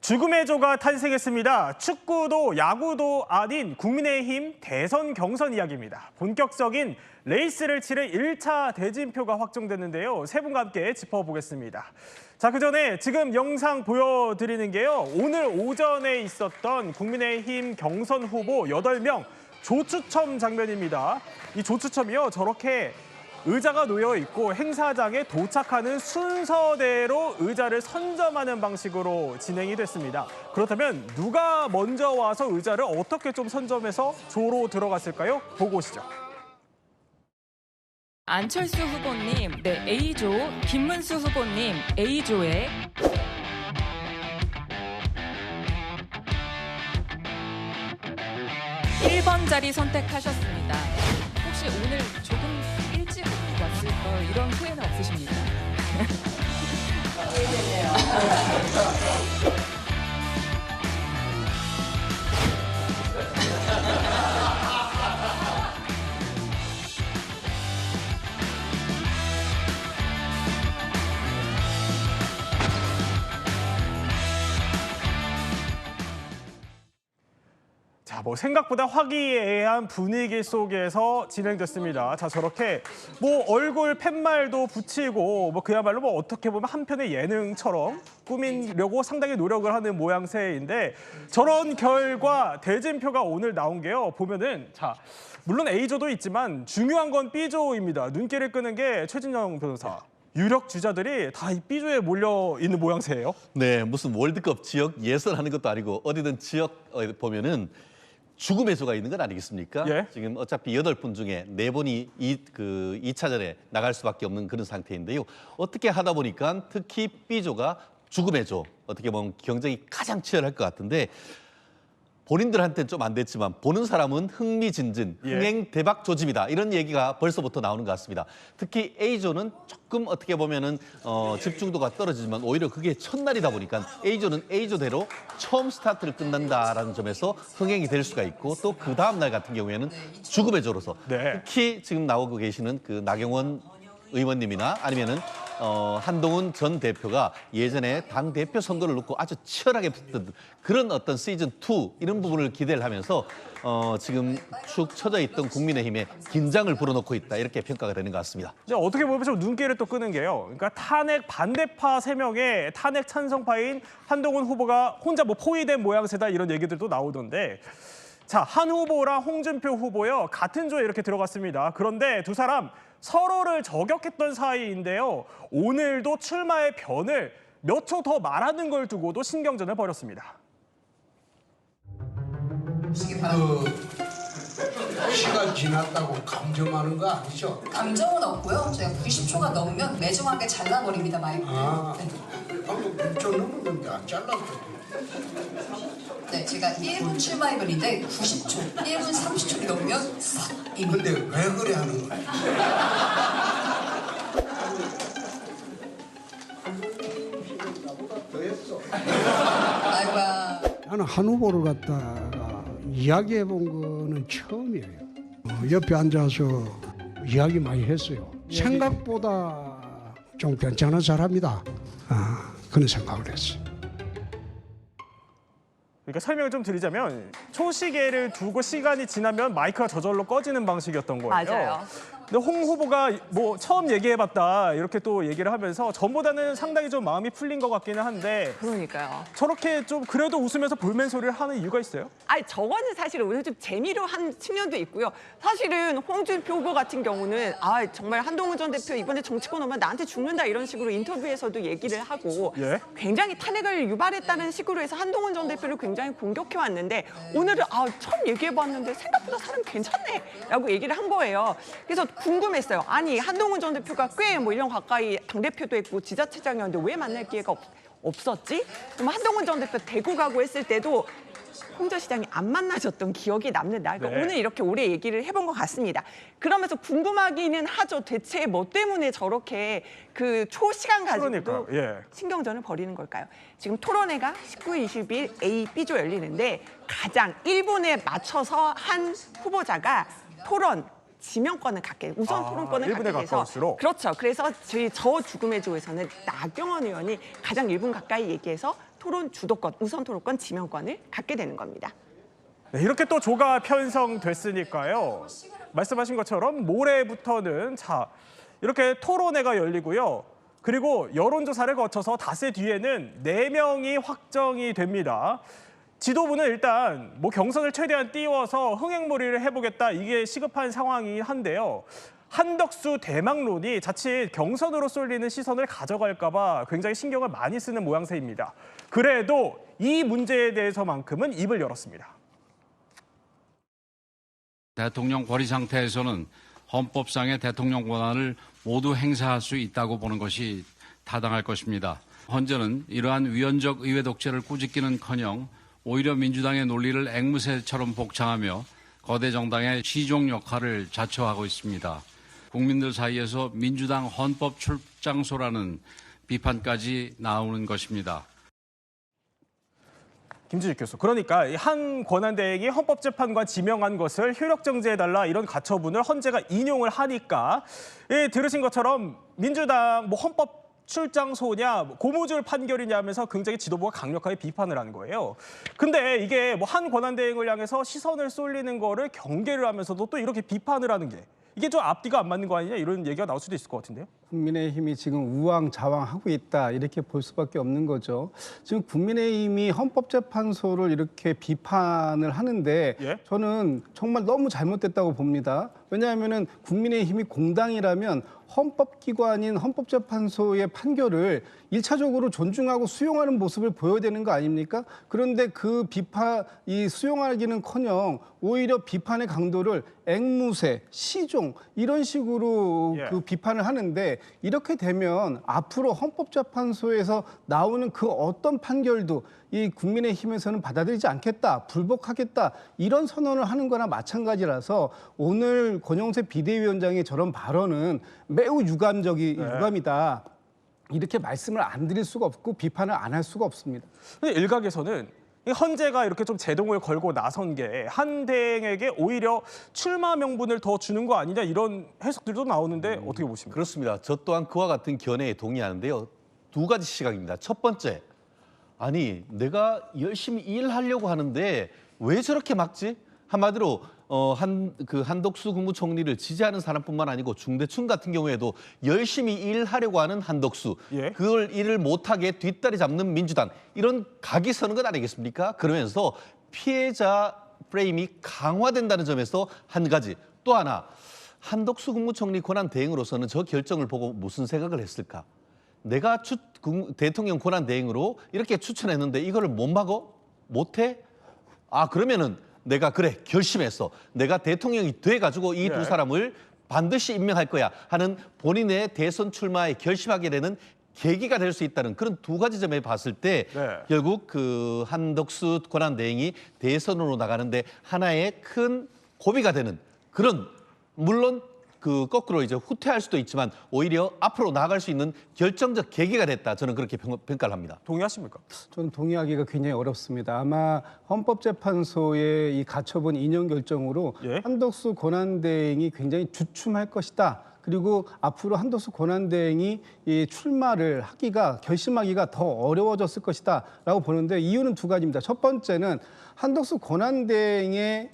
죽음의 조가 탄생했습니다. 축구도 야구도 아닌 국민의힘 대선 경선 이야기입니다. 본격적인 레이스를 치를 1차 대진표가 확정됐는데요. 세 분과 함께 짚어보겠습니다. 자, 그전에 지금 영상 보여드리는 게요. 오늘 오전에 있었던 국민의힘 경선 후보 8명 조추첨 장면입니다. 이 조추첨이요. 저렇게 의자가 놓여 있고 행사장에 도착하는 순서대로 의자를 선점하는 방식으로 진행이 됐습니다. 그렇다면 누가 먼저 와서 의자를 어떻게 좀 선점해서 조로 들어갔을까요? 보고 오시죠. 안철수 후보님, 네, A조, 김문수 후보님, A조에 (1번) 자리 선택하셨습니다. 혹시 오늘 조금 일찍 왔을 거 이런 후회는 없으십니까? 자, 생각보다 화기애애한 분위기 속에서 진행됐습니다. 자, 저렇게 얼굴 팻말도 붙이고 그야말로 어떻게 보면 한편의 예능처럼 꾸미려고 상당히 노력을 하는 모양새인데 저런 결과 대진표가 오늘 나온 게요. 보면은 자, 물론 A조도 있지만 중요한 건 B조입니다. 눈길을 끄는 게 최진영 변호사. 유력 주자들이 다 이 B조에 몰려 있는 모양새예요. 네, 무슨 월드컵 지역 예선하는 것도 아니고 어디든 지역 보면은 죽음의 조가 있는 건 아니겠습니까? 예. 지금 어차피 8분 중에 4분이 2차전에 나갈 수밖에 없는 그런 상태인데요. 어떻게 하다 보니까 특히 B조가 죽음의 조, 어떻게 보면 경쟁이 가장 치열할 것 같은데 본인들한테는 좀 안 됐지만 보는 사람은 흥미진진, 흥행 대박 조짐이다. 이런 얘기가 벌써부터 나오는 것 같습니다. 특히 A조는 조금 어떻게 보면은 집중도가 떨어지지만 오히려 그게 첫날이다 보니까 A조는 A조대로 처음 스타트를 끝난다라는 점에서 흥행이 될 수가 있고 또 그 다음 날 같은 경우에는 죽음의 조로서 특히 지금 나오고 계시는 그 나경원 의원님이나 아니면은 한동훈 전 대표가 예전에 당 대표 선거를 놓고 아주 치열하게 붙던 그런 어떤 시즌2 이런 부분을 기대를 하면서 지금 축 처져 있던 국민의힘에 긴장을 불어넣고 있다 이렇게 평가가 되는 것 같습니다. 어떻게 보면 좀 눈길을 또 끄는 게요. 그러니까 탄핵 반대파 3명의 탄핵 찬성파인 한동훈 후보가 혼자 포위된 모양새다 이런 얘기들도 나오던데 자, 한 후보랑 홍준표 후보요. 같은 조에 이렇게 들어갔습니다. 그런데 두 사람 서로를 저격했던 사이인데요. 오늘도 출마의 변을 몇 초 더 말하는 걸 두고도 신경전을 벌였습니다. 시간 지났다고 감정하는 거 아니죠? 감정은 없고요. 제가 90초가 넘으면 매정하게 잘라버립니다, 마이크. 방금 1초 넘었는데 안 잘랐어. 네, 제가 1분 출마해버리는데 90초, 1분 30초를 넘으면 싹 이미. 근데 왜 그래 하는 거야? 아이고야. 나는 한 후보를 갖다가 이야기해 본 거는 처음이에요. 옆에 앉아서 이야기 많이 했어요. 생각보다 좀 괜찮은 사람이다. 그런 생각을 했어요. 그러니까 설명을 좀 드리자면 초시계를 두고 시간이 지나면 마이크가 저절로 꺼지는 방식이었던 거예요. 맞아요. 근데 홍 후보가 처음 얘기해봤다 이렇게 또 얘기를 하면서 전보다는 상당히 좀 마음이 풀린 것 같기는 한데 그러니까요. 저렇게 좀 그래도 웃으면서 볼멘 소리를 하는 이유가 있어요? 아니 저거는 사실 오늘 좀 재미로 한 측면도 있고요. 사실은 홍준표 후보 같은 경우는 정말 한동훈 전 대표 이번에 정치권 오면 나한테 죽는다 이런 식으로 인터뷰에서도 얘기를 하고 굉장히 탄핵을 유발했다는 식으로 해서 한동훈 전 대표를 굉장히 공격해 왔는데 오늘은 처음 얘기해봤는데 생각보다 사람 괜찮네라고 얘기를 한 거예요. 그래서 궁금했어요. 아니 한동훈 전 대표가 꽤 1년 가까이 당대표도 했고 지자체장이었는데 왜 만날 기회가 없었지? 그럼 한동훈 전 대표 대구 가고 했을 때도 홍 전 시장이 안 만나셨던 기억이 남는다. 그러니까 오늘 이렇게 오래 얘기를 해본 것 같습니다. 그러면서 궁금하기는 하죠. 대체 뭐 때문에 저렇게 그 초시간 가지고도 신경전을 벌이는 걸까요? 지금 토론회가 19, 20일 A, B조 열리는데 가장 1분에 맞춰서 한 후보자가 토론 지명권을 갖게 우선 토론권을 갖게 돼서 그렇죠. 그래서 저 죽음의 조에서는 나경원 의원이 가장 1분 가까이 얘기해서 토론 주도권, 우선 토론권, 지명권을 갖게 되는 겁니다. 네, 이렇게 또 조가 편성됐으니까요. 말씀하신 것처럼 모레부터는 이렇게 토론회가 열리고요. 그리고 여론조사를 거쳐서 닷새 뒤에는 4명이 확정이 됩니다. 지도부는 일단 경선을 최대한 띄워서 흥행몰이를 해보겠다, 이게 시급한 상황이긴 한데요. 한덕수 대망론이 자칫 경선으로 쏠리는 시선을 가져갈까 봐 굉장히 신경을 많이 쓰는 모양새입니다. 그래도 이 문제에 대해서만큼은 입을 열었습니다. 대통령 권위 상태에서는 헌법상의 대통령 권한을 모두 행사할 수 있다고 보는 것이 타당할 것입니다. 헌재는 이러한 위헌적 의회 독재를 꾸짖기는커녕 오히려 민주당의 논리를 앵무새처럼 복창하며 거대 정당의 시종 역할을 자처하고 있습니다. 국민들 사이에서 민주당 헌법 출장소라는 비판까지 나오는 것입니다. 김주직 교수, 그러니까 한 권한대행이 헌법재판관 지명한 것을 효력 정지해달라, 이런 가처분을 헌재가 인용을 하니까 들으신 것처럼 민주당 헌법 출장소냐 고무줄 판결이냐 하면서 굉장히 지도부가 강력하게 비판을 하는 거예요. 근데 이게 한 권한대행을 향해서 시선을 쏠리는 거를 경계를 하면서도 또 이렇게 비판을 하는 게 이게 좀 앞뒤가 안 맞는 거 아니냐, 이런 얘기가 나올 수도 있을 것 같은데요. 국민의힘이 지금 우왕좌왕하고 있다, 이렇게 볼 수밖에 없는 거죠. 지금 국민의힘이 헌법재판소를 이렇게 비판을 하는데 저는 정말 너무 잘못됐다고 봅니다. 왜냐하면 국민의힘이 공당이라면 헌법기관인 헌법재판소의 판결을 1차적으로 존중하고 수용하는 모습을 보여야 되는 거 아닙니까? 그런데 그 이 수용하기는커녕 오히려 비판의 강도를 앵무새, 시종 이런 식으로 그 비판을 하는데, 이렇게 되면 앞으로 헌법재판소에서 나오는 그 어떤 판결도 이 국민의힘에서는 받아들이지 않겠다, 불복하겠다, 이런 선언을 하는 거나 마찬가지라서 오늘 권영세 비대위원장의 저런 발언은 매우 유감이다. 이렇게 말씀을 안 드릴 수가 없고 비판을 안 할 수가 없습니다. 근데 일각에서는 헌재가 이렇게 좀 제동을 걸고 나선 게 한 대행에게 오히려 출마 명분을 더 주는 거 아니냐, 이런 해석들도 나오는데 어떻게 보십니까? 그렇습니다. 저 또한 그와 같은 견해에 동의하는데요. 2가지 시각입니다. 첫 번째, 아니 내가 열심히 일하려고 하는데 왜 저렇게 막지? 한마디로 한덕수 국무총리를 지지하는 사람뿐만 아니고 중대충 같은 경우에도 열심히 일하려고 하는 한덕수, 그걸 일을 못하게 뒷다리 잡는 민주당, 이런 각이 서는 것 아니겠습니까? 그러면서 피해자 프레임이 강화된다는 점에서 한 가지. 또 하나, 한덕수 국무총리 권한 대행으로서는 저 결정을 보고 무슨 생각을 했을까? 내가 대통령 권한 대행으로 이렇게 추천했는데 이거를 못 막어? 못해? 그러면은 내가 그래 결심했어. 내가 대통령이 돼가지고 이 두 사람을 반드시 임명할 거야 하는 본인의 대선 출마에 결심하게 되는 계기가 될 수 있다는 그런 2가지 점에 봤을 때 결국 그 한덕수 권한대행이 대선으로 나가는데 하나의 큰 고비가 되는 그런, 물론 그 거꾸로 이제 후퇴할 수도 있지만 오히려 앞으로 나아갈 수 있는 결정적 계기가 됐다, 저는 그렇게 평가를 합니다. 동의하십니까? 저는 동의하기가 굉장히 어렵습니다. 아마 헌법재판소의 이 가처분 인용 결정으로 한덕수 권한대행이 굉장히 주춤할 것이다. 그리고 앞으로 한덕수 권한대행이 이 출마를 결심하기가 더 어려워졌을 것이다라고 보는데, 이유는 2가지입니다. 첫 번째는 한덕수 권한대행의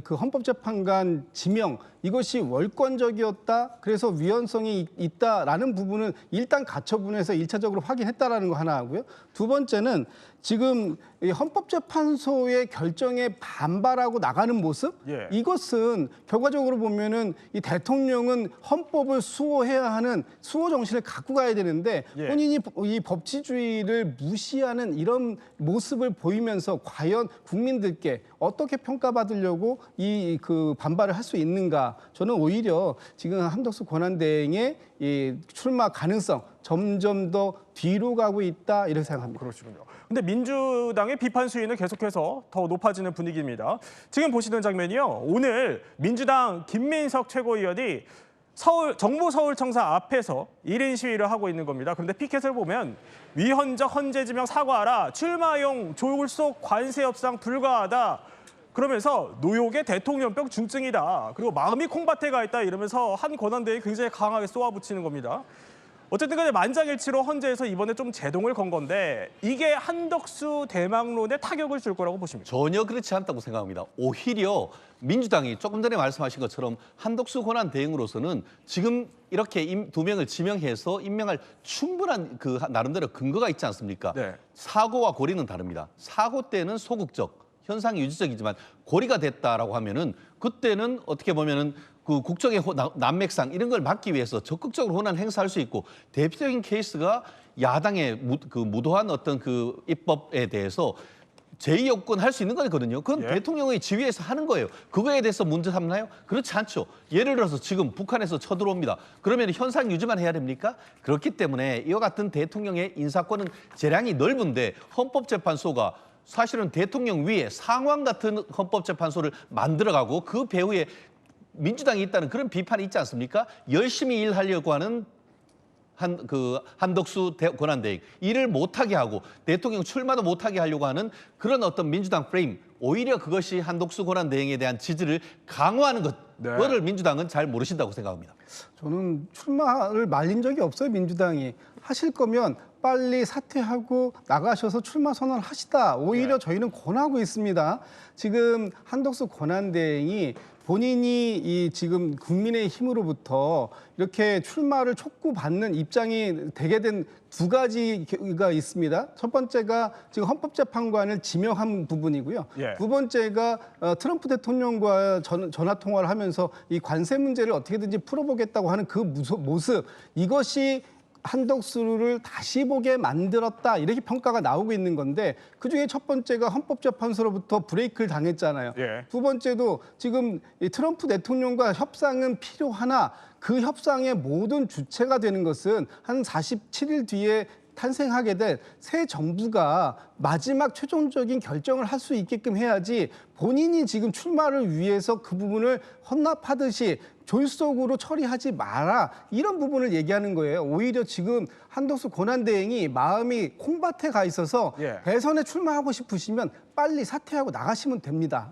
그 헌법재판관 지명, 이것이 월권적이었다, 그래서 위헌성이 있다라는 부분은 일단 가처분에서 1차적으로 확인했다라는 거 하나 하고요. 2번째는 지금 이 헌법재판소의 결정에 반발하고 나가는 모습, 이것은 결과적으로 보면은 이 대통령은 헌법을 수호해야 하는 수호 정신을 갖고 가야 되는데 본인이 이 법치주의를 무시하는 이런 모습을 보이면서 과연 국민들께 어떻게 평가받으려고 그 반발을 할 수 있는가? 저는 오히려 지금 한덕수 권한대행의 이 출마 가능성 점점 더 뒤로 가고 있다, 이렇게 생각합니다. 그렇군요. 근데 민주당의 비판 수위는 계속해서 더 높아지는 분위기입니다. 지금 보시는 장면이요. 오늘 민주당 김민석 최고위원이 정부 서울청사 앞에서 1인 시위를 하고 있는 겁니다. 그런데 피켓을 보면 위헌적 헌재 지명 사과하라, 출마용 졸속 관세 협상 불가하다, 그러면서 노욕의 대통령병 중증이다, 그리고 마음이 콩밭에 가 있다, 이러면서 한 권한대행이 굉장히 강하게 쏘아붙이는 겁니다. 어쨌든 간에 만장일치로 헌재에서 이번에 좀 제동을 건 건데 이게 한덕수 대망론에 타격을 줄 거라고 보십니까? 전혀 그렇지 않다고 생각합니다. 오히려 민주당이 조금 전에 말씀하신 것처럼 한덕수 권한 대행으로서는 지금 이렇게 두 명을 지명해서 임명할 충분한 그 나름대로 근거가 있지 않습니까? 네. 사고와 고리는 다릅니다. 사고 때는 소극적, 현상 유지적이지만 고리가 됐다라고 하면은 그때는 어떻게 보면은 그 국정의 난맥상 이런 걸 막기 위해서 적극적으로 권한 행사할 수 있고 대표적인 케이스가 야당의 무도한 어떤 그 입법에 대해서 제2여권 할 수 있는 거거든요. 그건 대통령의 지위에서 하는 거예요. 그거에 대해서 문제 삼나요? 그렇지 않죠. 예를 들어서 지금 북한에서 쳐들어옵니다. 그러면 현상 유지만 해야 됩니까? 그렇기 때문에 이와 같은 대통령의 인사권은 재량이 넓은데 헌법재판소가 사실은 대통령 위에 상황 같은 헌법재판소를 만들어가고 그 배후에 민주당이 있다는 그런 비판이 있지 않습니까? 열심히 일하려고 하는 한덕수 권한대행 일을 못하게 하고 대통령 출마도 못하게 하려고 하는 그런 어떤 민주당 프레임, 오히려 그것이 한덕수 권한대행에 대한 지지를 강화하는 것, 그거를 민주당은 잘 모르신다고 생각합니다. 저는 출마를 말린 적이 없어요, 민주당이. 하실 거면 빨리 사퇴하고 나가셔서 출마 선언하시다. 오히려 저희는 권하고 있습니다. 지금 한덕수 권한대행이 본인이 이 지금 국민의힘으로부터 이렇게 출마를 촉구받는 입장이 되게 된 두 가지가 있습니다. 첫 번째가 지금 헌법재판관을 지명한 부분이고요. 두 번째가 트럼프 대통령과 전화 통화를 하면서 이 관세 문제를 어떻게든지 풀어보겠다고 하는 그 모습, 이것이 한덕수를 다시 보게 만들었다, 이렇게 평가가 나오고 있는 건데 그중에 첫 번째가 헌법재판소로부터 브레이크를 당했잖아요. 두 번째도 지금 이 트럼프 대통령과 협상은 필요하나 그 협상의 모든 주체가 되는 것은 한 47일 뒤에 탄생하게 된 새 정부가 마지막 최종적인 결정을 할 수 있게끔 해야지 본인이 지금 출마를 위해서 그 부분을 헌납하듯이 졸속으로 처리하지 마라, 이런 부분을 얘기하는 거예요. 오히려 지금 한덕수 권한대행이 마음이 콩밭에 가 있어서 대선에 출마하고 싶으시면 빨리 사퇴하고 나가시면 됩니다.